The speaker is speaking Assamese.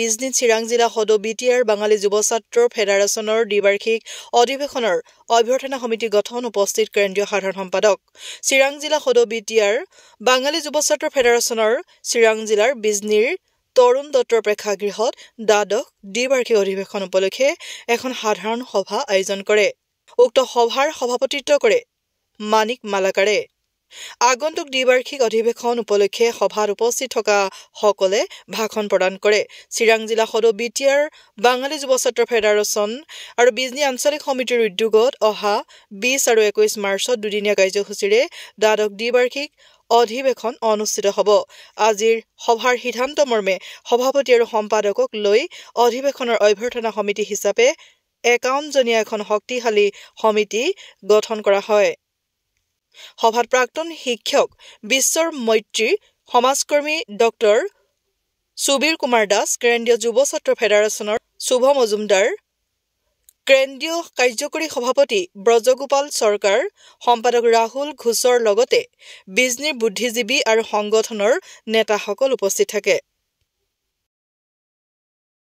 বিজনী চিৰাং জিলা সদৌ বিটিআৰ বাঙালী যুৱ ছাত্ৰ ফেডাৰেশ্যনৰ দ্বিবাৰ্ষিক অধিৱেশনৰ অভ্যৰ্থনা সমিতি গঠন উপস্থিত কেন্দ্ৰীয় সাধাৰণ সম্পাদক চিৰাং জিলা সদৌ বিটিআৰ বাঙালী যুৱ ছাত্ৰ ফেডাৰেশ্যনৰ চিৰাং জিলাৰ বিজনীৰ তৰুণ দত্তৰ প্ৰেক্ষাগৃহত দ্বাদশ দ্বিবাৰ্ষিক অধিৱেশন উপলক্ষে এখন সাধাৰণ সভা আয়োজন কৰে। উক্ত সভাৰ সভাপতিত্ব কৰে মানিক মালাকাৰে। আগন্তুক দ্বিবাৰ্ষিক অধিৱেশন উপলক্ষে সভাত উপস্থিত থকা সকলে ভাষণ প্ৰদান কৰে। চিৰাং জিলা সদৌ বিটিআৰ বাঙালী যুৱ ছাত্ৰ ফেডাৰেশ্যন আৰু বিজনী আঞ্চলিক সমিতিৰ উদ্যোগত অহা 20 আৰু 21 মাৰ্চত দুদিনীয়া কাৰ্যসূচীৰে দ্বাদশ দ্বিবাৰ্ষিক অধিৱেশন অনুষ্ঠিত হ'ব। আজিৰ সভাৰ সিদ্ধান্ত মৰ্মে সভাপতি আৰু সম্পাদকক লৈ অধিৱেশনৰ অভ্যৰ্থনা সমিতি হিচাপে 51 জনীয়া এখন শক্তিশালী সমিতি গঠন কৰা হয়। সভাত প্ৰাক্তন শিক্ষক বিশ্বৰ মৈত্ৰী সমাজকৰ্মী ডক্টৰ সুবীৰ কুমাৰ দাস, কেন্দ্ৰীয় যুৱ ছাত্ৰ ফেডাৰেশ্যনৰ শুভ মজুমদাৰ, কেন্দ্ৰীয় কাৰ্যকৰী সভাপতি ব্ৰজগোপাল চৰকাৰ, সম্পাদক ৰাহুল ঘোষৰ লগতে বিজনীৰ বুদ্ধিজীৱী আৰু সংগঠনৰ নেতাসকল উপস্থিত থাকে।